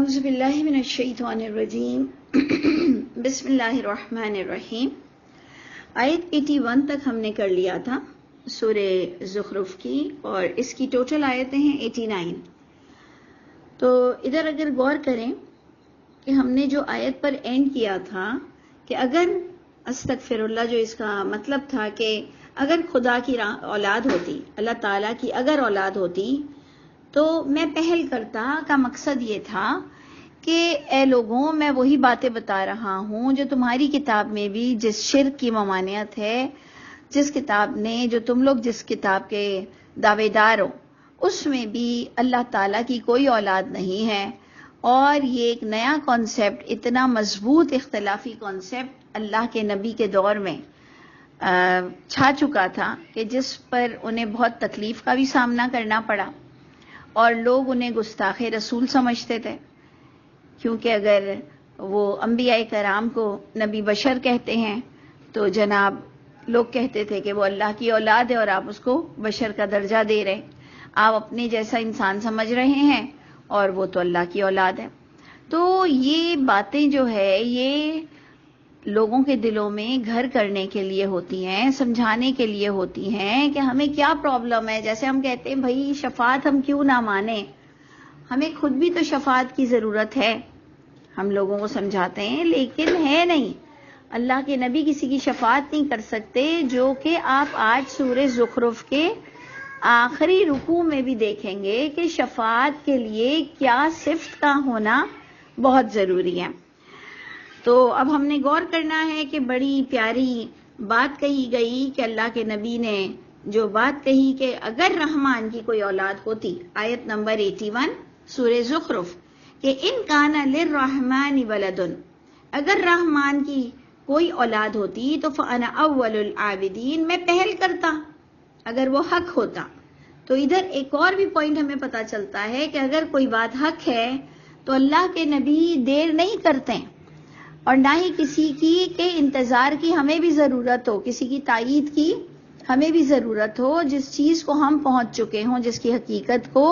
اعوذ باللہ من الشیطان الرجیم بسم اللہ الرحمن الرحیم۔ آیت 81 تک ہم نے کر لیا تھا سورہ زخرف کی، اور اس کی ٹوٹل آیتیں ہیں 89۔ تو ادھر اگر غور کریں کہ ہم نے جو آیت پر اینڈ کیا تھا کہ اگر استغفر اللہ، جو اس کا مطلب تھا کہ اگر خدا کی اولاد ہوتی، اللہ تعالیٰ کی اگر اولاد ہوتی تو میں پہل کرتا، کا مقصد یہ تھا کہ اے لوگوں، میں وہی باتیں بتا رہا ہوں جو تمہاری کتاب میں بھی جس شرک کی ممانعت ہے، جس کتاب نے، جو تم لوگ جس کتاب کے دعوے دار ہو، اس میں بھی اللہ تعالیٰ کی کوئی اولاد نہیں ہے۔ اور یہ ایک نیا کانسیپٹ، اتنا مضبوط اختلافی کانسیپٹ اللہ کے نبی کے دور میں چھا چکا تھا کہ جس پر انہیں بہت تکلیف کا بھی سامنا کرنا پڑا، اور لوگ انہیں گستاخ رسول سمجھتے تھے، کیونکہ اگر وہ انبیاء کرام کو نبی بشر کہتے ہیں تو جناب لوگ کہتے تھے کہ وہ اللہ کی اولاد ہے اور آپ اس کو بشر کا درجہ دے رہے، آپ اپنے جیسا انسان سمجھ رہے ہیں اور وہ تو اللہ کی اولاد ہے۔ تو یہ باتیں جو ہے یہ لوگوں کے دلوں میں گھر کرنے کے لیے ہوتی ہیں، سمجھانے کے لیے ہوتی ہیں کہ ہمیں کیا پرابلم ہے۔ جیسے ہم کہتے ہیں بھائی شفاعت ہم کیوں نہ مانیں، ہمیں خود بھی تو شفاعت کی ضرورت ہے، ہم لوگوں کو سمجھاتے ہیں لیکن ہے نہیں۔ اللہ کے نبی کسی کی شفاعت نہیں کر سکتے، جو کہ آپ آج سورہ زخرف کے آخری رکوع میں بھی دیکھیں گے کہ شفاعت کے لیے کیا صفت کا ہونا بہت ضروری ہے۔ تو اب ہم نے غور کرنا ہے کہ بڑی پیاری بات کہی گئی کہ اللہ کے نبی نے جو بات کہی کہ اگر رحمان کی کوئی اولاد ہوتی، آیت نمبر 81 سورہ زخرف، کہ ان کان للرحمن ولد، اگر رحمان کی کوئی اولاد ہوتی تو فانا اول العابدین، میں پہل کرتا اگر وہ حق ہوتا۔ تو ادھر ایک اور بھی پوائنٹ ہمیں پتا چلتا ہے کہ اگر کوئی بات حق ہے تو اللہ کے نبی دیر نہیں کرتے، اور نہ ہی کسی کی کہ انتظار کی ہمیں بھی ضرورت ہو، کسی کی تائید کی ہمیں بھی ضرورت ہو۔ جس چیز کو ہم پہنچ چکے ہوں، جس کی حقیقت کو،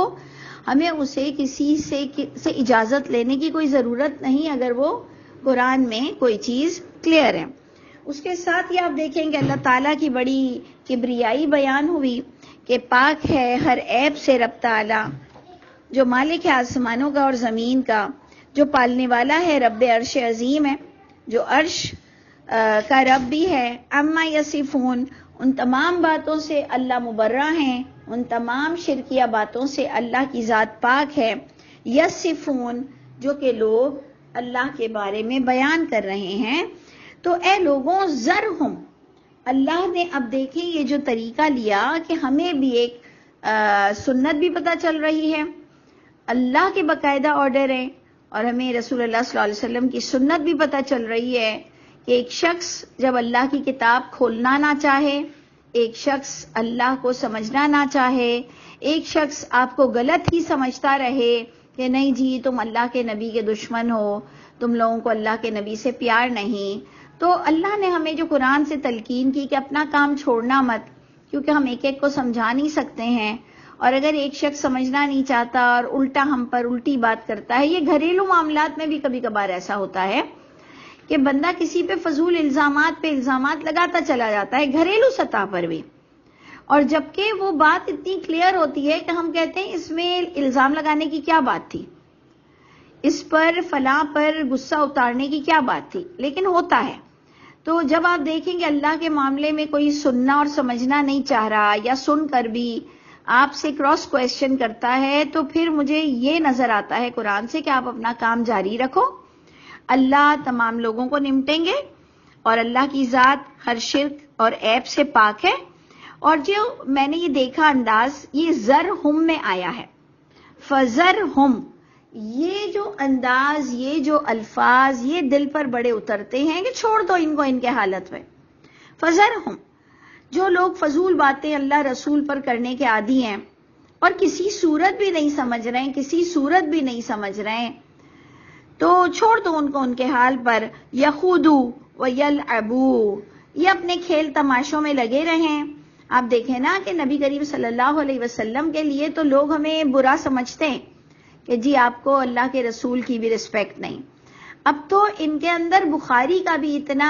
ہمیں اسے کسی سے اجازت لینے کی کوئی ضرورت نہیں اگر وہ قرآن میں کوئی چیز کلیئر ہے۔ اس کے ساتھ ہی آپ دیکھیں کہ اللہ تعالیٰ کی بڑی کبریائی بیان ہوئی کہ پاک ہے ہر عیب سے رب تعالیٰ، جو مالک ہے آسمانوں کا اور زمین کا، جو پالنے والا ہے، رب عرش عظیم ہے، جو عرش کا رب بھی ہے۔ اما یصفون، ان تمام باتوں سے اللہ مبرہ ہیں، ان تمام شرکیہ باتوں سے اللہ کی ذات پاک ہے۔ یصفون، جو کہ لوگ اللہ کے بارے میں بیان کر رہے ہیں۔ تو اے لوگوں ذرہم، اللہ نے اب دیکھیں یہ جو طریقہ لیا کہ ہمیں بھی ایک سنت بھی پتہ چل رہی ہے، اللہ کے باقاعدہ آرڈر ہیں، اور ہمیں رسول اللہ صلی اللہ علیہ وسلم کی سنت بھی پتہ چل رہی ہے کہ ایک شخص جب اللہ کی کتاب کھولنا نہ چاہے، ایک شخص اللہ کو سمجھنا نہ چاہے، ایک شخص آپ کو غلط ہی سمجھتا رہے کہ نہیں جی تم اللہ کے نبی کے دشمن ہو، تم لوگوں کو اللہ کے نبی سے پیار نہیں، تو اللہ نے ہمیں جو قرآن سے تلقین کی کہ اپنا کام چھوڑنا مت، کیونکہ ہم ایک ایک کو سمجھا نہیں سکتے ہیں، اور اگر ایک شخص سمجھنا نہیں چاہتا اور الٹا ہم پر الٹی بات کرتا ہے، یہ گھریلو معاملات میں بھی کبھی کبھار ایسا ہوتا ہے کہ بندہ کسی پہ فضول الزامات پہ الزامات لگاتا چلا جاتا ہے، گھریلو سطح پر بھی، اور جبکہ وہ بات اتنی کلیئر ہوتی ہے کہ ہم کہتے ہیں اس میں الزام لگانے کی کیا بات تھی، اس پر فلاں پر غصہ اتارنے کی کیا بات تھی، لیکن ہوتا ہے۔ تو جب آپ دیکھیں گے اللہ کے معاملے میں کوئی سننا اور سمجھنا نہیں چاہ رہا، یا سن کر بھی آپ سے کراس کویسچن کرتا ہے، تو پھر مجھے یہ نظر آتا ہے قرآن سے کہ آپ اپنا کام جاری رکھو، اللہ تمام لوگوں کو نمٹیں گے، اور اللہ کی ذات ہر شرک اور عیب سے پاک ہے۔ اور جو میں نے یہ دیکھا انداز، یہ ذرہم میں آیا ہے، فذرہم، یہ جو انداز، یہ جو الفاظ، یہ دل پر بڑے اترتے ہیں کہ چھوڑ دو ان کو ان کے حالت میں۔ فذرہم، جو لوگ فضول باتیں اللہ رسول پر کرنے کے عادی ہیں اور کسی صورت بھی نہیں سمجھ رہے ہیں، کسی صورت بھی نہیں سمجھ رہے ہیں، تو چھوڑ دو ان کو ان کے حال پر۔ یخوضوا ویلعبوا، یہ اپنے کھیل تماشوں میں لگے رہیں۔ آپ دیکھیں نا کہ نبی کریم صلی اللہ علیہ وسلم کے لیے تو لوگ ہمیں برا سمجھتے ہیں کہ جی آپ کو اللہ کے رسول کی بھی رسپیکٹ نہیں. اب تو ان کے اندر بخاری کا بھی اتنا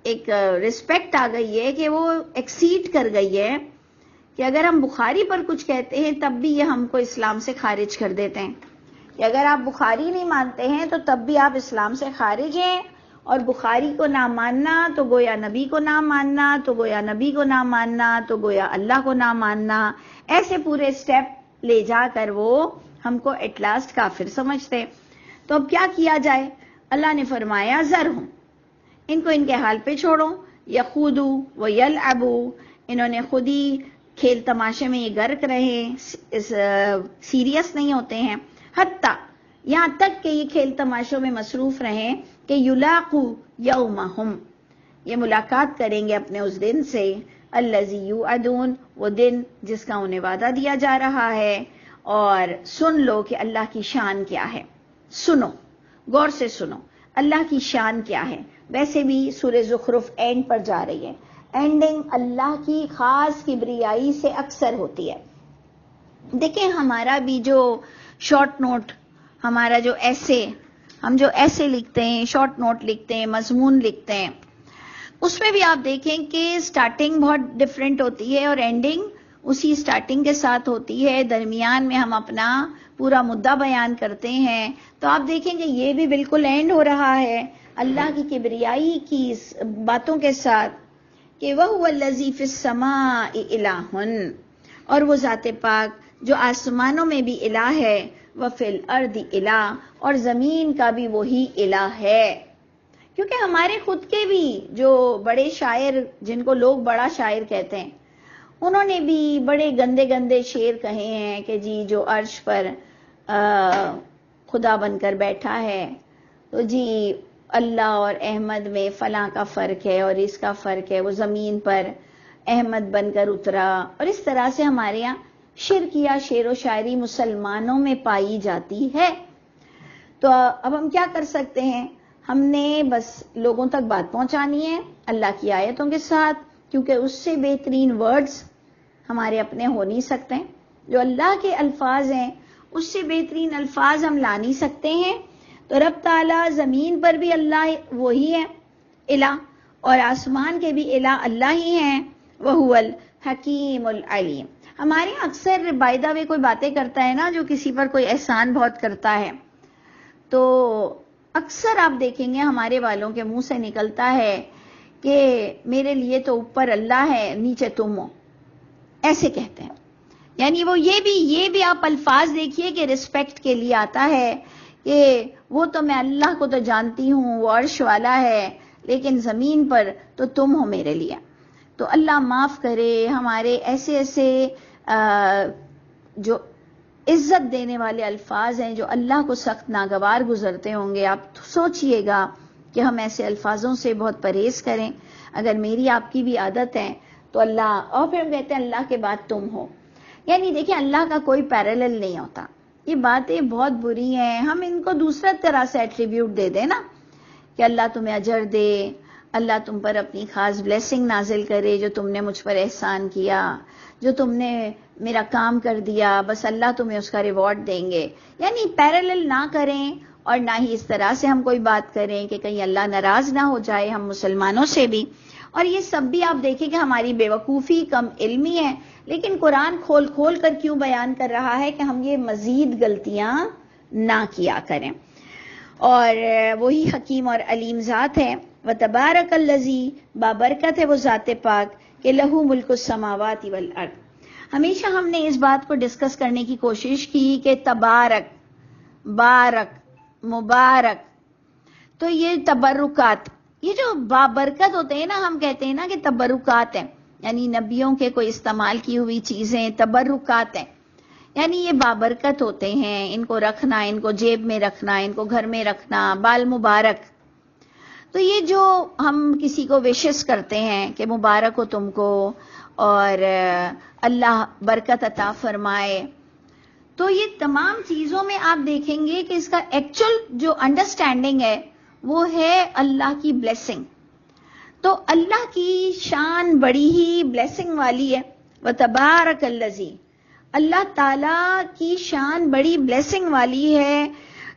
ایک رسپیکٹ آ گئی ہے کہ وہ ایکسیڈ کر گئی ہے کہ اگر ہم بخاری پر کچھ کہتے ہیں تب بھی یہ ہم کو اسلام سے خارج کر دیتے ہیں کہ اگر آپ بخاری نہیں مانتے ہیں تو تب بھی آپ اسلام سے خارج ہیں, اور بخاری کو نہ ماننا تو گویا نبی کو نہ ماننا, تو گویا نبی کو نہ ماننا تو گویا اللہ کو نہ ماننا. ایسے پورے سٹیپ لے جا کر وہ ہم کو ایٹ لاسٹ کافر سمجھتے. تو اب کیا کیا جائے؟ اللہ نے فرمایا ذرہم, ان کو ان کے حال پہ چھوڑو, یخوضوا ویلعبوا, انہوں نے خود ہی کھیل تماشے میں یہ غرق رہے, سیریس نہیں ہوتے ہیں, حتیٰ یہاں تک کہ یہ کھیل تماشوں میں مصروف رہیں کہ یلاقوا یومہم, یہ ملاقات کریں گے اپنے اس دن سے, الذی یوعدون, وہ دن جس کا انہیں وعدہ دیا جا رہا ہے. اور سن لو کہ اللہ کی شان کیا ہے, سنو, غور سے سنو اللہ کی شان کیا ہے. ویسے بھی سورہ زخرف اینڈ پر جا رہی ہے, اینڈنگ اللہ کی خاص کبریائی سے اکثر ہوتی ہے. دیکھیں ہمارا بھی جو شارٹ نوٹ, ہمارا جو ایسے, ہم جو ایسے لکھتے ہیں, شارٹ نوٹ لکھتے ہیں, مضمون لکھتے ہیں, اس میں بھی آپ دیکھیں کہ سٹارٹنگ بہت ڈفرینٹ ہوتی ہے اور اینڈنگ اسی سٹارٹنگ کے ساتھ ہوتی ہے. درمیان میں ہم اپنا پورا مدعا بیان کرتے ہیں, تو آپ دیکھیں کہ یہ بھی بالکل اینڈ ہو رہا ہے اللہ کی کبریائی کی باتوں کے ساتھ کہ وَهُوَ الَّذِي فِي السَّمَاءِ إِلَٰهٌ, اور وہ ذات پاک جو آسمانوں میں بھی الہ ہے, وَفِي الْأَرْضِ إِلَٰهٌ, اور زمین کا بھی وہی الہ ہے. کیونکہ ہمارے خود کے بھی جو بڑے شاعر, جن کو لوگ بڑا شاعر کہتے ہیں, انہوں نے بھی بڑے گندے گندے شعر کہے ہیں کہ جی جو عرش پر خدا بن کر بیٹھا ہے, تو جی اللہ اور احمد میں فلاں کا فرق ہے اور اس کا فرق ہے, وہ زمین پر احمد بن کر اترا, اور اس طرح سے ہمارے یہاں شرک یا شعر و شاعری مسلمانوں میں پائی جاتی ہے. تو اب ہم کیا کر سکتے ہیں؟ ہم نے بس لوگوں تک بات پہنچانی ہے اللہ کی آیتوں کے ساتھ, کیونکہ اس سے بہترین ورڈز ہمارے اپنے ہو نہیں سکتے. جو اللہ کے الفاظ ہیں اس سے بہترین الفاظ ہم لا نہیں سکتے ہیں. تو رب تعالیٰ زمین پر بھی اللہ وہی ہے الہ, اور آسمان کے بھی الہ اللہ ہی ہیں, وَهُوَ الْحَكِيمُ الْعَلِيمُ. ہمارے یہاں اکثر بائی دا وے کوئی باتیں کرتا ہے نا, جو کسی پر کوئی احسان بہت کرتا ہے, تو اکثر آپ دیکھیں گے ہمارے والوں کے منہ سے نکلتا ہے کہ میرے لیے تو اوپر اللہ ہے, نیچے تم ہو, ایسے کہتے ہیں. یعنی وہ یہ بھی آپ الفاظ دیکھیے کہ ریسپیکٹ کے لیے آتا ہے کہ وہ تو میں اللہ کو تو جانتی ہوں, وہ عرش والا ہے, لیکن زمین پر تو تم ہو میرے لیے. تو اللہ معاف کرے, ہمارے ایسے ایسے جو عزت دینے والے الفاظ ہیں جو اللہ کو سخت ناگوار گزرتے ہوں گے. آپ سوچئے گا کہ ہم ایسے الفاظوں سے بہت پرہیز کریں. اگر میری آپ کی بھی عادت ہے تو اللہ, اور پھر ہم کہتے ہیں اللہ کے بعد تم ہو. یعنی دیکھیں اللہ کا کوئی پیرالل نہیں ہوتا. یہ باتیں بہت بری ہیں, ہم ان کو دوسرا طرح سے ایٹریبیوٹ دے دیں نا, کہ اللہ تمہیں اجر دے, اللہ تم پر اپنی خاص بلیسنگ نازل کرے, جو تم نے مجھ پر احسان کیا, جو تم نے میرا کام کر دیا, بس اللہ تمہیں اس کا ریوارڈ دیں گے. یعنی پیرالل نہ کریں, اور نہ ہی اس طرح سے ہم کوئی بات کریں کہ کہیں اللہ ناراض نہ ہو جائے ہم مسلمانوں سے بھی. اور یہ سب بھی آپ دیکھیں کہ ہماری بے وقوفی, کم علمی ہے, لیکن قرآن کھول کھول کر کیوں بیان کر رہا ہے کہ ہم یہ مزید غلطیاں نہ کیا کریں. اور وہی حکیم اور علیم ذات ہے. وَتَبَارَكَ الَّذِي, بابرکت ہے وہ ذات پاک کہ لہو ملک السماوات والارض. ہمیشہ ہم نے اس بات کو ڈسکس کرنے کی کوشش کی کہ تبارک, بارک, مبارک, تو یہ تبرکات, یہ جو بابرکت ہوتے ہیں نا, ہم کہتے ہیں نا کہ تبرکات ہیں, یعنی نبیوں کے کوئی استعمال کی ہوئی چیزیں تبرکات ہیں, یعنی یہ بابرکت ہوتے ہیں, ان کو رکھنا, ان کو جیب میں رکھنا, ان کو گھر میں رکھنا, بال مبارک. تو یہ جو ہم کسی کو وشز کرتے ہیں کہ مبارک ہو تم کو اور اللہ برکت عطا فرمائے, تو یہ تمام چیزوں میں آپ دیکھیں گے کہ اس کا ایکچول جو انڈرسٹینڈنگ ہے وہ ہے اللہ کی بلیسنگ. تو اللہ کی شان بڑی ہی بلیسنگ والی ہے. وَتَبَارَكَ الَّذِي, اللہ تعالیٰ کی شان بڑی بلیسنگ والی ہے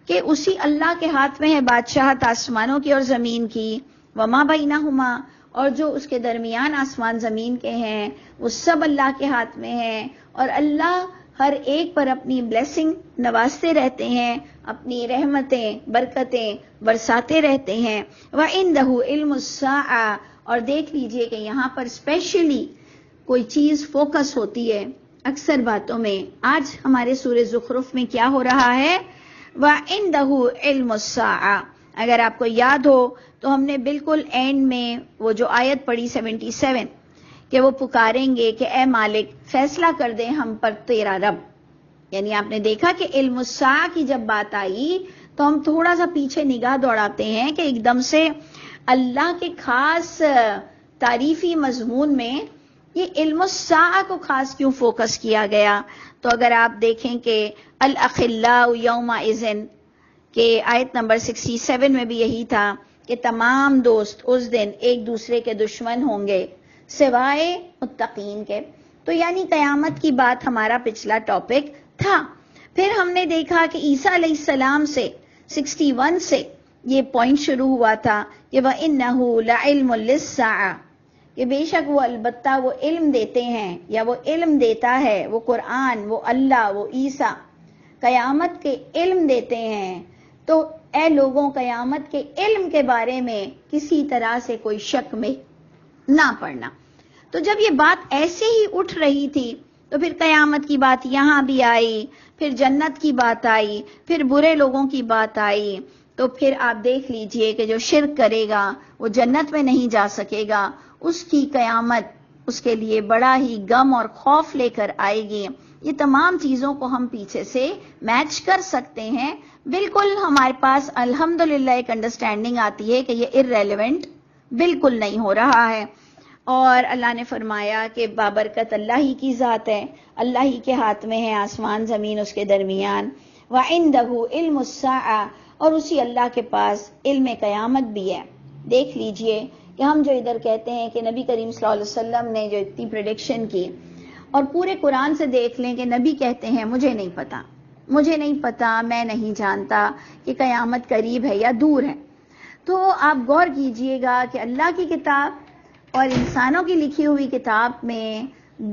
کہ اسی اللہ کے ہاتھ میں ہے بادشاہت آسمانوں کی اور زمین کی، وما بینہما، اور جو اس کے درمیان آسمان زمین کے ہیں وہ سب اللہ کے ہاتھ میں ہیں، اور اللہ ہر ایک پر اپنی بلیسنگ نوازتے رہتے ہیں، اپنی رحمتیں برکتیں برساتے رہتے ہیں۔ وَعِندَهُ عِلْمُ السَّاعَةِ، اور دیکھ لیجئے کہ یہاں پر اسپیشلی کوئی چیز فوکس ہوتی ہے اکثر باتوں میں۔ آج ہمارے سورہ زخرف میں کیا ہو رہا ہے؟ وَعِندَهُ عِلْمُ السَّاعَةِ۔ اگر آپ کو یاد ہو تو ہم نے بالکل اینڈ میں وہ جو آیت پڑھی 77 کہ وہ پکاریں گے کہ اے مالک فیصلہ کر دے ہم پر تیرا رب، یعنی آپ نے دیکھا کہ علم الساعہ کی جب بات آئی تو ہم تھوڑا سا پیچھے نگاہ دوڑاتے ہیں کہ ایک دم سے اللہ کے خاص تعریفی مضمون میں یہ علم الساعہ کو خاص کیوں فوکس کیا گیا؟ تو اگر آپ دیکھیں کہ الاخلاء یومئذ کہ آیت نمبر 67 میں بھی یہی تھا کہ تمام دوست اس دن ایک دوسرے کے دشمن ہوں گے سوائے متقین کے، تو یعنی قیامت کی بات ہمارا پچھلا ٹاپک تھا۔ پھر ہم نے دیکھا کہ عیسیٰ علیہ السلام سے 61 سے یہ پوائنٹ شروع ہوا تھا کہ وَإِنَّهُ لَعِلْمٌ لِلسَّاعَةِ، کہ بے شک وہ البتہ وہ علم دیتے ہیں یا وہ علم دیتا ہے، وہ قرآن، وہ اللہ، وہ عیسیٰ قیامت کے علم دیتے ہیں۔ تو اے لوگوں قیامت کے علم کے بارے میں کسی طرح سے کوئی شک میں نہ پڑنا۔ تو جب یہ بات ایسے ہی اٹھ رہی تھی تو پھر قیامت کی بات یہاں بھی آئی، پھر جنت کی بات آئی، پھر برے لوگوں کی بات آئی، تو پھر آپ دیکھ لیجئے کہ جو شرک کرے گا وہ جنت میں نہیں جا سکے گا، اس کی قیامت اس کے لیے بڑا ہی غم اور خوف لے کر آئے گی۔ یہ تمام چیزوں کو ہم پیچھے سے میچ کر سکتے ہیں، بالکل ہمارے پاس الحمدللہ ایک انڈرسٹینڈنگ آتی ہے کہ یہ irrelevant بالکل نہیں ہو رہا ہے۔ اور اللہ نے فرمایا کہ بابرکت اللہ ہی کی ذات ہے، اللہ ہی کے ہاتھ میں ہے آسمان زمین اس کے درمیان۔ وَعِندَهُ عِلْمُ السَّاعَةِ، اور اسی اللہ کے پاس علم قیامت بھی ہے۔ دیکھ لیجئے کہ ہم جو ادھر کہتے ہیں کہ نبی کریم صلی اللہ علیہ وسلم نے جو اتنی پریڈکشن کی، اور پورے قرآن سے دیکھ لیں کہ نبی کہتے ہیں مجھے نہیں پتا، مجھے نہیں پتا، میں نہیں جانتا کہ قیامت قریب ہے یا دور ہے۔ تو آپ غور کیجئے گا کہ اللہ کی کتاب اور انسانوں کی لکھی ہوئی کتاب میں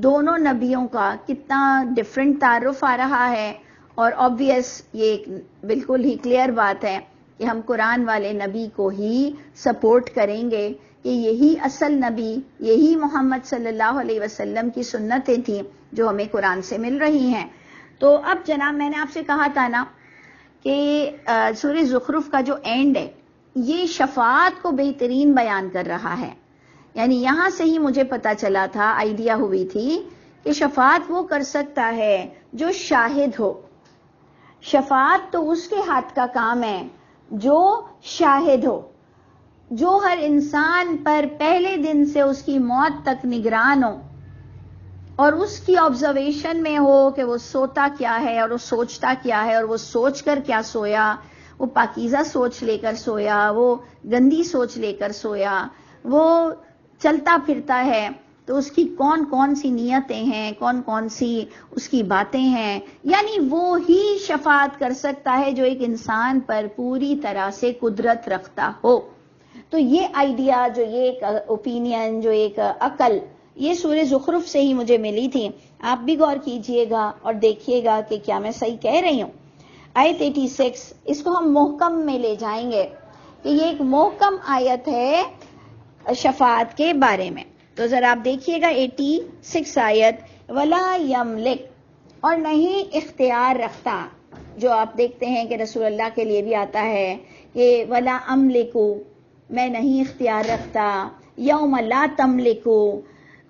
دونوں نبیوں کا کتنا ڈفرینٹ تعارف آ رہا ہے، اور آبویس یہ ایک بالکل ہی کلیئر بات ہے کہ ہم قرآن والے نبی کو ہی سپورٹ کریں گے کہ یہی اصل نبی، یہی محمد صلی اللہ علیہ وسلم کی سنتیں تھیں جو ہمیں قرآن سے مل رہی ہیں۔ تو اب جناب میں نے آپ سے کہا تھا نا کہ سورہ زخرف کا جو اینڈ ہے یہ شفاعت کو بہترین بیان کر رہا ہے، یعنی یہاں سے ہی مجھے پتا چلا تھا، آئیڈیا ہوئی تھی کہ شفاعت وہ کر سکتا ہے جو شاہد ہو۔ شفاعت تو اس کے ہاتھ کا کام ہے جو شاہد ہو، جو ہر انسان پر پہلے دن سے اس کی موت تک نگران ہو، اور اس کی آبزرویشن میں ہو کہ وہ سوتا کیا ہے اور وہ سوچتا کیا ہے، اور وہ سوچ کر کیا سویا، وہ پاکیزہ سوچ لے کر سویا، وہ گندی سوچ لے کر سویا، وہ چلتا پھرتا ہے تو اس کی کون کون سی نیتیں ہیں، کون کون سی اس کی باتیں ہیں، یعنی وہ ہی شفاعت کر سکتا ہے جو ایک انسان پر پوری طرح سے قدرت رکھتا ہو۔ تو یہ آئیڈیا، جو یہ ایک اوپینین، جو ایک عقل، یہ سورہ زخرف سے ہی مجھے ملی تھی۔ آپ بھی غور کیجئے گا اور دیکھیے گا کہ کیا میں صحیح کہہ رہی ہوں۔ آیت 86 اس کو ہم محکم میں لے جائیں گے کہ یہ ایک محکم آیت ہے شفاعت کے بارے میں۔ تو ذرا آپ دیکھیے گا 86 آیت، وَلَا يَمْلِكُ، اور نہیں اختیار رکھتا، جو آپ دیکھتے ہیں کہ رسول اللہ کے لیے بھی آتا ہے کہ وَلَا أَمْلِكُ، میں نہیں اختیار رکھتا، یوم لا تملکو،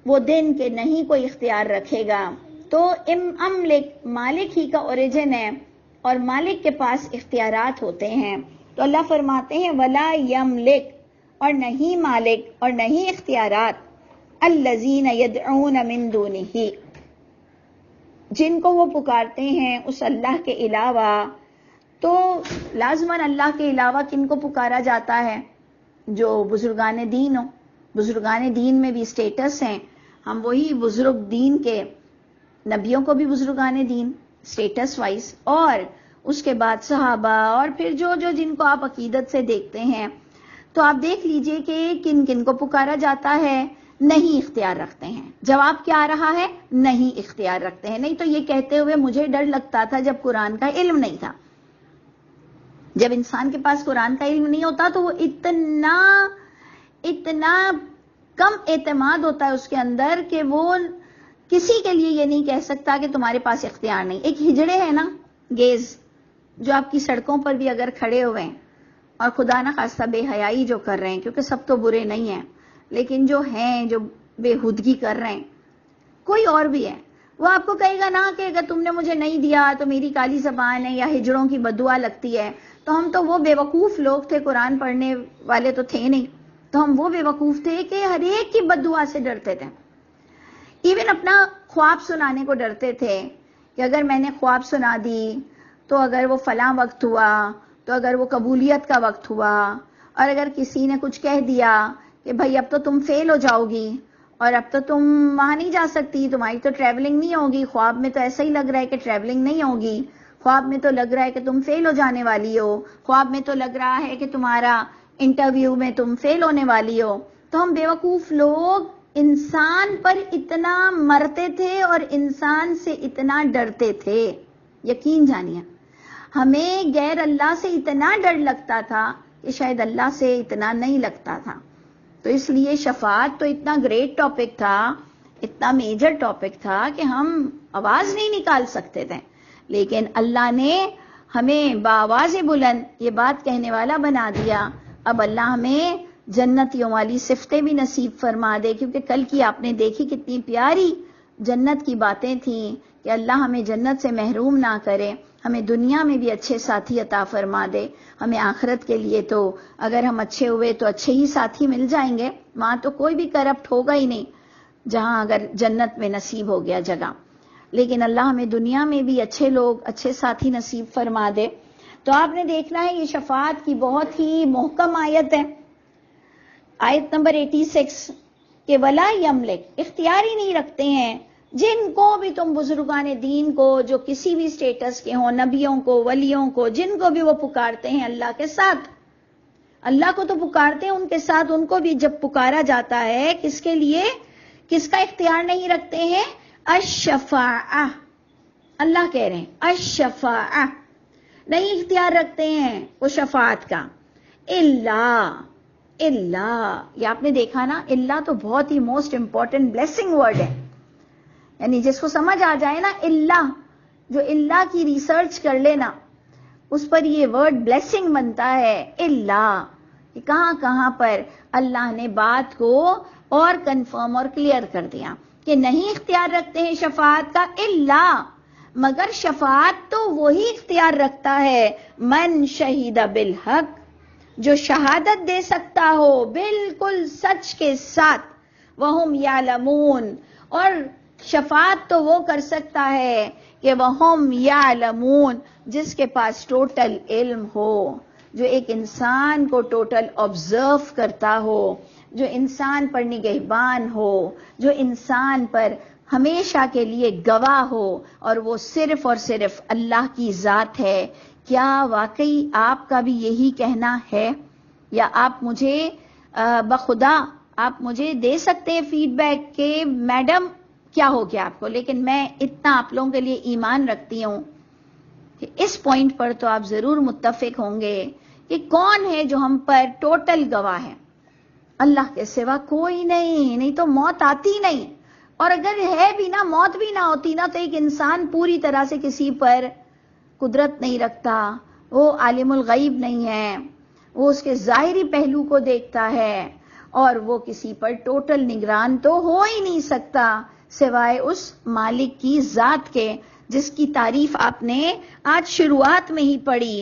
وہ دن کے نہیں کوئی اختیار رکھے گا۔ تو املک مالک ہی کا اوریجن ہے، اور مالک کے پاس اختیارات ہوتے ہیں۔ تو اللہ فرماتے ہیں ولا یملک، اور نہیں مالک اور نہیں اختیارات، الذین یدعون من دونہ، جن کو وہ پکارتے ہیں اس اللہ کے علاوہ۔ تو لازماً اللہ کے علاوہ کن کو پکارا جاتا ہے؟ جو بزرگان دین ہو۔ بزرگان دین میں بھی سٹیٹس ہیں، ہم وہی بزرگ دین کے نبیوں کو بھی بزرگان دین اسٹیٹس وائز، اور اس کے بعد صحابہ، اور پھر جو جن کو آپ عقیدت سے دیکھتے ہیں، تو آپ دیکھ لیجئے کہ کن کن کو پکارا جاتا ہے، نہیں اختیار رکھتے ہیں۔ جواب کیا آ رہا ہے؟ نہیں اختیار رکھتے ہیں۔ نہیں تو یہ کہتے ہوئے مجھے ڈر لگتا تھا جب قرآن کا علم نہیں تھا۔ جب انسان کے پاس قرآن کا علم نہیں ہوتا تو وہ اتنا کم اعتماد ہوتا ہے اس کے اندر کہ وہ کسی کے لیے یہ نہیں کہہ سکتا کہ تمہارے پاس اختیار نہیں۔ ایک ہجڑے ہے نا، گیز، جو آپ کی سڑکوں پر بھی اگر کھڑے ہوئے ہیں اور خدا نہ خواستہ بے حیائی جو کر رہے ہیں، کیونکہ سب تو برے نہیں ہیں، لیکن جو ہیں جو بے ہودگی کر رہے ہیں، کوئی اور بھی ہے، وہ آپ کو کہے گا نا کہ اگر تم نے مجھے نہیں دیا تو میری کالی زبان ہے یا ہجڑوں کی بددعا لگتی ہے۔ تو ہم تو وہ بے وقوف لوگ تھے، قرآن پڑھنے والے تو تھے نہیں، تو ہم وہ بے وقوف تھے کہ ہر ایک کی بددعا سے ڈرتے تھے۔ ایون اپنا خواب سنانے کو ڈرتے تھے کہ اگر میں نے خواب سنا دی تو اگر وہ فلاں وقت ہوا، تو اگر وہ قبولیت کا وقت ہوا، اور اگر کسی نے کچھ کہہ دیا کہ بھائی اب تو تم فیل ہو جاؤ گی اور اب تو تم وہاں نہیں جا سکتی، تمہاری تو ٹریولنگ نہیں ہوگی، خواب میں تو ایسا ہی لگ رہا ہے کہ ٹریولنگ نہیں ہوگی، خواب میں تو لگ رہا ہے کہ تم فیل ہو جانے والی ہو، خواب میں تو لگ رہا ہے کہ تمہارا انٹرویو میں تم فیل ہونے والی ہو، تو ہم بیوقوف لوگ انسان پر اتنا مرتے تھے اور انسان سے اتنا ڈرتے تھے۔ یقین جانیے ہمیں غیر اللہ سے اتنا ڈر لگتا تھا کہ شاید اللہ سے اتنا نہیں لگتا تھا۔ تو اس لیے شفاعت تو اتنا گریٹ ٹاپک تھا، اتنا میجر ٹاپک تھا کہ ہم آواز نہیں نکال سکتے تھے، لیکن اللہ نے ہمیں بآواز بلند یہ بات کہنے والا بنا دیا۔ اب اللہ ہمیں جنتیوں والی صفتیں بھی نصیب فرما دے، کیونکہ کل کی آپ نے دیکھی کتنی پیاری جنت کی باتیں تھیں کہ اللہ ہمیں جنت سے محروم نہ کرے، ہمیں دنیا میں بھی اچھے ساتھی عطا فرما دے، ہمیں آخرت کے لیے تو اگر ہم اچھے ہوئے تو اچھے ہی ساتھی مل جائیں گے، وہاں تو کوئی بھی کرپٹ ہوگا ہی نہیں جہاں اگر جنت میں نصیب ہو گیا جگہ، لیکن اللہ ہمیں دنیا میں بھی اچھے لوگ اچھے ساتھی نصیب فرما دے۔ تو آپ نے دیکھنا ہے یہ شفاعت کی بہت ہی محکم آیت ہے، آیت نمبر 86 کہ ولا یملک، اختیار ہی نہیں رکھتے ہیں جن کو بھی تم بزرگان دین کو جو کسی بھی سٹیٹس کے ہوں، نبیوں کو، ولیوں کو، جن کو بھی وہ پکارتے ہیں اللہ کے ساتھ، اللہ کو تو پکارتے ہیں ان کے ساتھ، ان کو بھی جب پکارا جاتا ہے کس کے لیے، کس کا اختیار نہیں رکھتے ہیں؟ الشفاعہ، اللہ کہہ رہے ہیں الشفاعہ، نہیں اختیار رکھتے ہیں وہ شفاعت کا، اللہ یہ آپ نے دیکھا نا، اللہ تو بہت ہی موسٹ امپورٹنٹ بلیسنگ ورڈ ہے، یعنی جس کو سمجھ آ جائے نا اللہ، جو اللہ کی ریسرچ کر لینا اس پر یہ ورڈ بلیسنگ بنتا ہے اللہ، کہ کہاں کہاں پر اللہ نے بات کو اور کنفرم اور کلیئر کر دیا کہ نہیں اختیار رکھتے ہیں شفاعت کا اللہ، مگر شفاعت تو وہی اختیار رکھتا ہے من شہید بالحق، جو شہادت دے سکتا ہو بالکل سچ کے ساتھ، وہم یعلمون، اور شفاعت تو وہ کر سکتا ہے کہ وہم یعلمون، جس کے پاس ٹوٹل علم ہو، جو ایک انسان کو ٹوٹل آبزرو کرتا ہو، جو انسان پر نگہبان ہو، جو انسان پر ہمیشہ کے لیے گواہ ہو، اور وہ صرف اور صرف اللہ کی ذات ہے۔ کیا واقعی آپ کا بھی یہی کہنا ہے؟ یا آپ مجھے بخدا آپ مجھے دے سکتے ہیں فیڈ بیک کہ میڈم کیا ہو گیا آپ کو، لیکن میں اتنا آپ لوگوں کے لیے ایمان رکھتی ہوں کہ اس پوائنٹ پر تو آپ ضرور متفق ہوں گے کہ کون ہے جو ہم پر ٹوٹل گواہ ہے؟ اللہ کے سوا کوئی نہیں تو موت آتی نہیں، اور اگر ہے بھی نا، موت بھی نہ ہوتی نا، تو ایک انسان پوری طرح سے کسی پر قدرت نہیں رکھتا، وہ عالم الغیب نہیں ہے، وہ اس کے ظاہری پہلو کو دیکھتا ہے، اور وہ کسی پر ٹوٹل نگران تو ہو ہی نہیں سکتا سوائے اس مالک کی ذات کے، جس کی تعریف آپ نے آج شروعات میں ہی پڑھی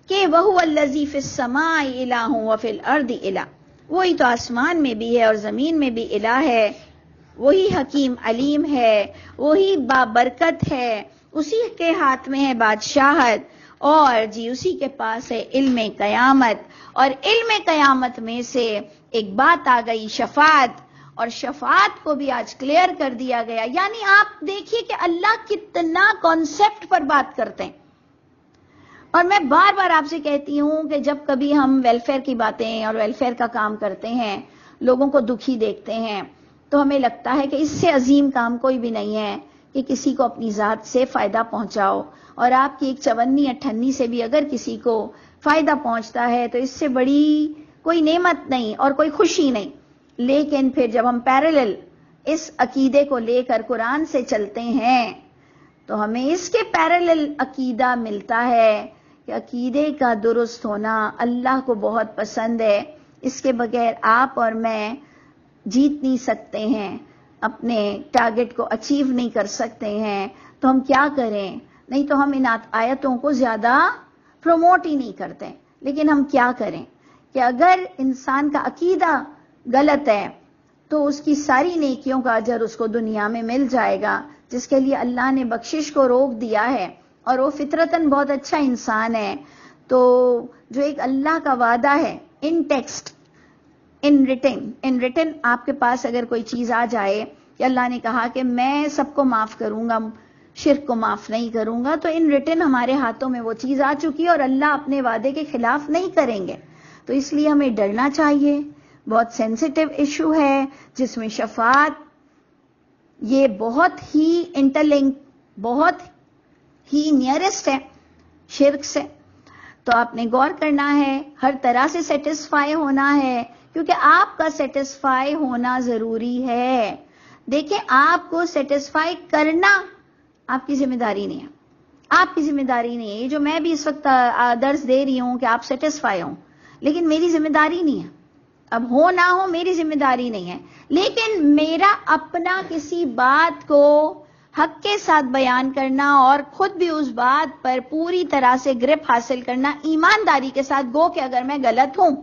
کہ وَهُوَ الَّذِي فِي السَّمَاءِ إِلَٰهٌ وَفِي الْأَرْضِ إِلَٰهٌ، وہی تو آسمان میں بھی ہے اور زمین میں بھی الہ ہے، وہی حکیم علیم ہے، وہی بابرکت ہے، اسی کے ہاتھ میں ہے بادشاہت، اور جی اسی کے پاس ہے علم قیامت، اور علم قیامت میں سے ایک بات آ گئی شفاعت، اور شفاعت کو بھی آج کلیئر کر دیا گیا. یعنی آپ دیکھیے کہ اللہ کتنا کانسیپٹ پر بات کرتے ہیں. اور میں بار بار آپ سے کہتی ہوں کہ جب کبھی ہم ویلفیئر کی باتیں اور ویلفیئر کا کام کرتے ہیں, لوگوں کو دکھی دیکھتے ہیں, تو ہمیں لگتا ہے کہ اس سے عظیم کام کوئی بھی نہیں ہے کہ کسی کو اپنی ذات سے فائدہ پہنچاؤ. اور آپ کی ایک 54-58 سے بھی اگر کسی کو فائدہ پہنچتا ہے تو اس سے بڑی کوئی نعمت نہیں اور کوئی خوشی نہیں. لیکن پھر جب ہم پیرالل اس عقیدے کو لے کر قرآن سے چلتے ہیں تو ہمیں اس کے پیرالل عقیدہ ملتا ہے کہ عقیدے کا درست ہونا اللہ کو بہت پسند ہے. اس کے بغیر آپ اور میں جیت نہیں سکتے ہیں, اپنے ٹارگٹ کو اچیو نہیں کر سکتے ہیں. تو ہم کیا کریں؟ نہیں تو ہم ان آیتوں کو زیادہ پروموٹ ہی نہیں کرتے. لیکن ہم کیا کریں کہ اگر انسان کا عقیدہ غلط ہے تو اس کی ساری نیکیوں کا اجر اس کو دنیا میں مل جائے گا, جس کے لیے اللہ نے بخشش کو روک دیا ہے. اور وہ فطرتاً بہت اچھا انسان ہے. تو جو ایک اللہ کا وعدہ ہے ان ٹیکسٹ, ان ریٹن آپ کے پاس اگر کوئی چیز آ جائے کہ اللہ نے کہا کہ میں سب کو معاف کروں گا, شرک کو معاف نہیں کروں گا, تو ان ریٹن ہمارے ہاتھوں میں وہ چیز آ چکی ہے اور اللہ اپنے وعدے کے خلاف نہیں کریں گے. تو اس لیے ہمیں ڈرنا چاہیے. بہت سینسیٹیو ایشو ہے جس میں شفاعت یہ بہت ہی انٹرلنک, بہت ہی نیئرسٹ ہے شرک سے. تو آپ نے غور کرنا ہے, ہر طرح سے سیٹسفائی ہونا ہے, کیونکہ آپ کا سیٹسفائی ہونا ضروری ہے. دیکھیں, آپ کو سیٹسفائی کرنا آپ کی ذمہ داری نہیں ہے, آپ کی ذمہ داری نہیں ہے. یہ جو میں بھی اس وقت درس دے رہی ہوں کہ آپ سیٹسفائی ہوں, لیکن میری ذمہ داری نہیں ہے. اب ہو نہ ہو میری ذمہ داری نہیں ہے, لیکن میرا اپنا کسی بات کو حق کے ساتھ بیان کرنا اور خود بھی اس بات پر پوری طرح سے گرپ حاصل کرنا ایمانداری کے ساتھ. گو کہ اگر میں غلط ہوں,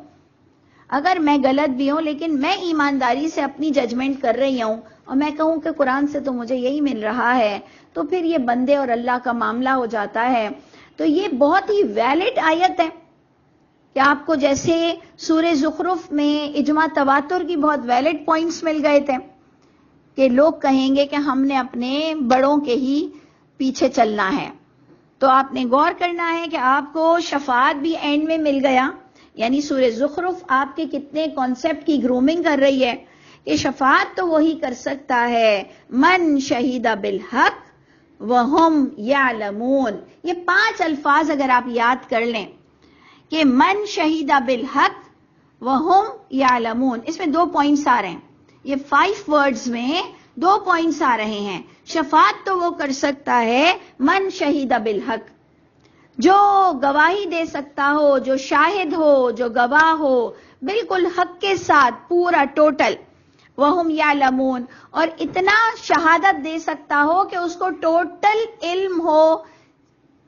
اگر میں غلط بھی ہوں, لیکن میں ایمانداری سے اپنی ججمنٹ کر رہی ہوں اور میں کہوں کہ قرآن سے تو مجھے یہی مل رہا ہے, تو پھر یہ بندے اور اللہ کا معاملہ ہو جاتا ہے. تو یہ بہت ہی ویلڈ آیت ہے کہ آپ کو جیسے سورہ زخرف میں اجماع تواتر کی بہت ویلڈ پوائنٹس مل گئے تھے کہ لوگ کہیں گے کہ ہم نے اپنے بڑوں کے ہی پیچھے چلنا ہے. تو آپ نے غور کرنا ہے کہ آپ کو شفاعت بھی اینڈ میں مل گیا. یعنی سورہ زخرف آپ کے کتنے کانسیپٹ کی گرومنگ کر رہی ہے کہ شفاعت تو وہی کر سکتا ہے من شہید بالحق وہم یعلمون. یہ 5 الفاظ اگر آپ یاد کر لیں کہ من شہید بالحق وہم یعلمون, اس میں 2 پوائنٹس آ رہے ہیں. یہ 5 ورڈز میں 2 پوائنٹس آ رہے ہیں. شفاعت تو وہ کر سکتا ہے من شہید بالحق, جو گواہی دے سکتا ہو, جو شاہد ہو, جو گواہ ہو بالکل حق کے ساتھ پورا ٹوٹل. وہم یعلمون, اور اتنا شہادت دے سکتا ہو کہ اس کو ٹوٹل علم ہو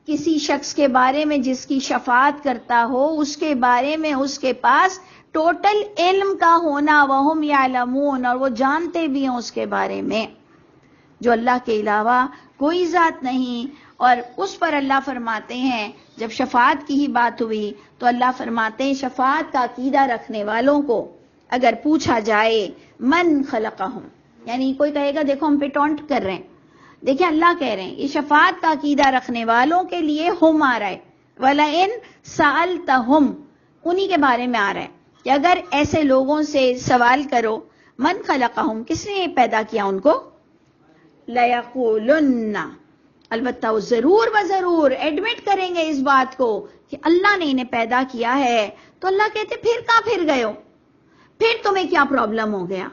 کسی شخص کے بارے میں جس کی شفاعت کرتا ہو, اس کے بارے میں اس کے پاس ٹوٹل علم کا ہونا. وہم یعلمون, اور وہ جانتے بھی ہیں اس کے بارے میں جو اللہ کے علاوہ کوئی ذات نہیں. اور اس پر اللہ فرماتے ہیں, جب شفاعت کی ہی بات ہوئی تو اللہ فرماتے ہیں شفاعت کا عقیدہ رکھنے والوں کو اگر پوچھا جائے من خلقہم, یعنی کوئی کہے گا دیکھو ہم پہ ٹونٹ کر رہے ہیں, دیکھیں اللہ کہہ رہے ہیں یہ شفاعت کا عقیدہ رکھنے والوں کے لیے ہم آ رہا ہے, وَلَئِن سَأَلْتَهُمْ, انہی کے بارے میں آ رہا ہے کہ اگر ایسے لوگوں سے سوال کرو من خلقہم, کس نے پیدا کیا ان کو, لَيَقُولُنَّ, البتہ وہ ضرور و ضرور ایڈمٹ کریں گے اس بات کو کہ اللہ نے انہیں پیدا کیا ہے. تو اللہ کہتے پھر کہاں پھر گئے ہو, پھر تمہیں کیا پرابلم ہو گیا,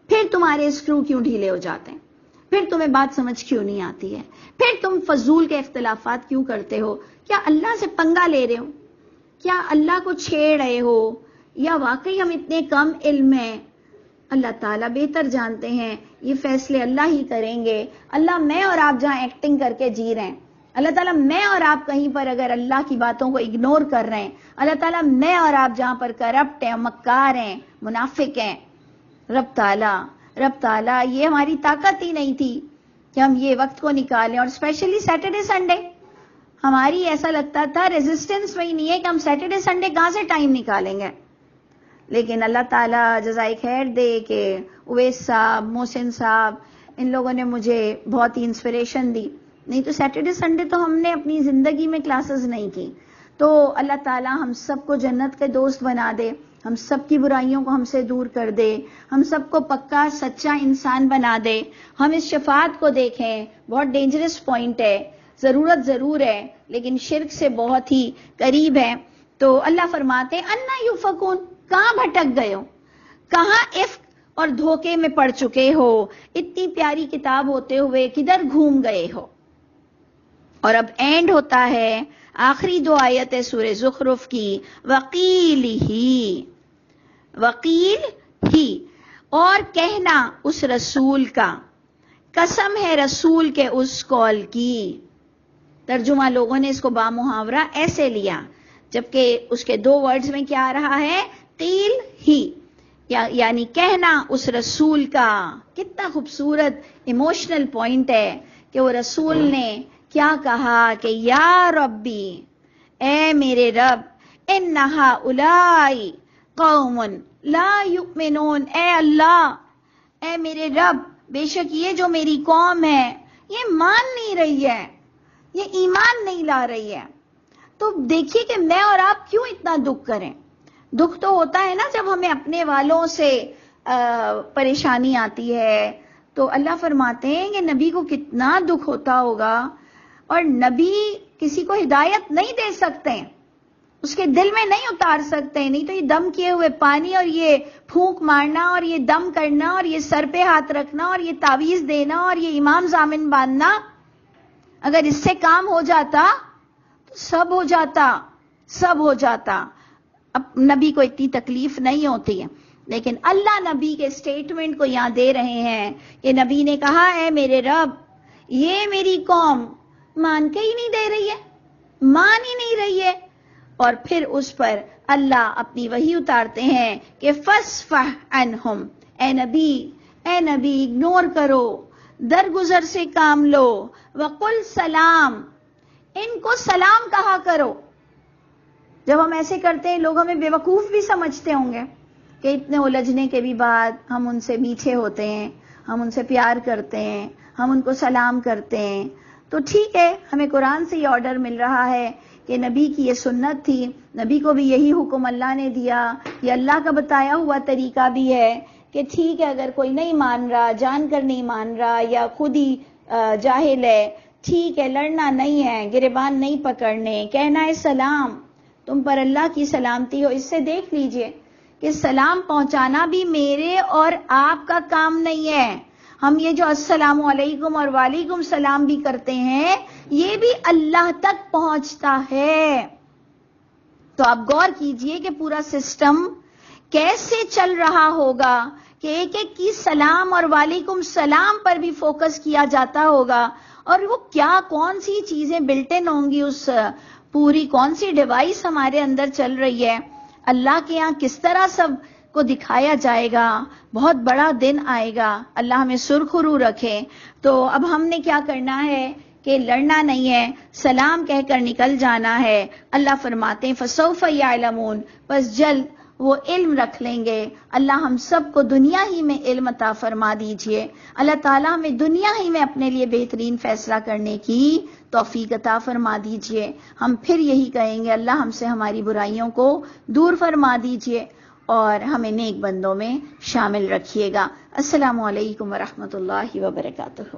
پھر تمہارے اسکرو کیوں ڈھیلے ہو جاتے ہیں, پھر تمہیں بات سمجھ کیوں نہیں آتی ہے, پھر تم فضول کے اختلافات کیوں کرتے ہو, کیا اللہ سے پنگا لے رہے ہو, کیا اللہ کو چھیڑ رہے ہو, یا واقعی ہم اتنے کم علم ہیں. اللہ تعالیٰ بہتر جانتے ہیں, یہ فیصلے اللہ ہی کریں گے. اللہ میں اور آپ جہاں ایکٹنگ کر کے جی رہے ہیں, اللہ تعالیٰ میں اور آپ کہیں پر اگر اللہ کی باتوں کو اگنور کر رہے ہیں, اللہ تعالیٰ میں اور آپ جہاں پر کرپٹ ہیں, مکار ہیں, منافق ہیں, رب تعالیٰ یہ ہماری طاقت ہی نہیں تھی کہ ہم یہ وقت کو نکالیں. اور اسپیشلی سیٹرڈے سنڈے ہماری ایسا لگتا تھا ریزسٹنس میں ہی نہیں ہے کہ ہم سیٹرڈے سنڈے کہاں سے ٹائم نکالیں گے, لیکن اللہ تعالیٰ جزائے خیر دے کہ اویس صاحب، محسن صاحب، ان لوگوں نے مجھے بہت ہی انسپریشن دی. نہیں تو سیٹرڈے سنڈے تو ہم نے اپنی زندگی میں کلاسز نہیں کی. تو اللہ تعالیٰ ہم سب کو جنت کے دوست بنا دے، ہم سب کی برائیوں کو ہم سے دور کر دے، ہم سب کو پکا سچا انسان بنا دے. ہم اس شفاعت کو دیکھیں، بہت ڈینجرس پوائنٹ ہے، ضرورت ضرور ہے لیکن شرک سے بہت ہی قریب ہے. تو اللہ فرماتے ہیں انا یوفکون، کہاں بھٹک گئے ہو، کہاں افک اور دھوکے میں پڑ چکے ہو، اتنی پیاری کتاب ہوتے ہوئے کدھر گھوم گئے ہو. اور اب اینڈ ہوتا ہے، آخری 2 آیت ہے سورہ زخرف کی، وقیل ہی، اور کہنا اس رسول کا، قسم ہے رسول کے اس قول کی. ترجمہ لوگوں نے اس کو بامحاورہ ایسے لیا، جبکہ اس کے 2 ورڈز میں کیا آ رہا ہے، قیل ہی، یعنی کہنا اس رسول کا. کتنا خوبصورت ایموشنل پوائنٹ ہے کہ وہ رسول نے کیا کہا کہ یا ربی، اے میرے رب، انہا الائی قوم لا یؤمنون، اے اللہ، اے میرے رب، بے شک یہ جو میری قوم ہے یہ مان نہیں رہی ہے، یہ ایمان نہیں لا رہی ہے. تو دیکھیے کہ میں اور آپ کیوں اتنا دکھ کریں. دکھ تو ہوتا ہے نا جب ہمیں اپنے والوں سے پریشانی آتی ہے. تو اللہ فرماتے ہیں کہ نبی کو کتنا دکھ ہوتا ہوگا، اور نبی کسی کو ہدایت نہیں دے سکتے، اس کے دل میں نہیں اتار سکتے. نہیں تو یہ دم کیے ہوئے پانی اور یہ پھونک مارنا اور یہ دم کرنا اور یہ سر پہ ہاتھ رکھنا اور یہ تعویذ دینا اور یہ امام ضامن باندھنا، اگر اس سے کام ہو جاتا تو سب ہو جاتا. اب نبی کو اتنی تکلیف نہیں ہوتی ہے، لیکن اللہ نبی کے سٹیٹمنٹ کو یہاں دے رہے ہیں کہ نبی نے کہا اے میرے رب، یہ میری قوم مان کے ہی نہیں دے رہی ہے، مان ہی نہیں رہی ہے. اور پھر اس پر اللہ اپنی وحی اتارتے ہیں کہ فَاصْفَحْ عَنْهُمْ، اے نبی اگنور کرو، درگزر سے کام لو، وَقُلْ سلام، ان کو سلام کہا کرو. جب ہم ایسے کرتے ہیں لوگ ہمیں بیوقوف بھی سمجھتے ہوں گے کہ اتنے الجھنے کے بھی بعد ہم ان سے میٹھے ہوتے ہیں، ہم ان سے پیار کرتے ہیں، ہم ان کو سلام کرتے ہیں. تو ٹھیک ہے، ہمیں قرآن سے یہ آرڈر مل رہا ہے کہ نبی کی یہ سنت تھی، نبی کو بھی یہی حکم اللہ نے دیا، یہ اللہ کا بتایا ہوا طریقہ بھی ہے کہ ٹھیک ہے اگر کوئی نہیں مان رہا، جان کر نہیں مان رہا یا خود ہی جاہل ہے، ٹھیک ہے، لڑنا نہیں ہے، گریبان نہیں پکڑنے، کہنا ہے سلام، تم پر اللہ کی سلامتی ہو. اس سے دیکھ لیجئے کہ سلام پہنچانا بھی میرے اور آپ کا کام نہیں ہے. ہم یہ جو السلام علیکم اور وعلیکم السلام بھی کرتے ہیں، یہ بھی اللہ تک پہنچتا ہے. تو آپ غور کیجئے کہ پورا سسٹم کیسے چل رہا ہوگا کہ ایک ایک کی سلام اور وعلیکم السلام پر بھی فوکس کیا جاتا ہوگا، اور وہ کیا کون سی چیزیں بلٹ ان ہوں گی، اس پوری کون سی ڈیوائس ہمارے اندر چل رہی ہے. اللہ کے یہاں کس طرح سب کو دکھایا جائے گا. بہت بڑا دن آئے گا، اللہ ہمیں سرخرو رکھے. تو اب ہم نے کیا کرنا ہے کہ لڑنا نہیں ہے، سلام کہہ کر نکل جانا ہے. اللہ فرماتے ہیں فَسَوْفَ يَعْلَمُونَ، بس جلد وہ علم رکھ لیں گے. اللہ ہم سب کو دنیا ہی میں علم عطا فرما دیجئے. اللہ تعالیٰ ہمیں دنیا ہی میں اپنے لیے بہترین فیصلہ کرنے کی توفیق عطا فرما دیجئے. ہم پھر یہی کہیں گے اللہ ہم سے ہماری برائیوں کو دور فرما دیجئے اور ہمیں نیک بندوں میں شامل رکھیے گا. السلام علیکم ورحمۃ اللہ وبرکاتہ.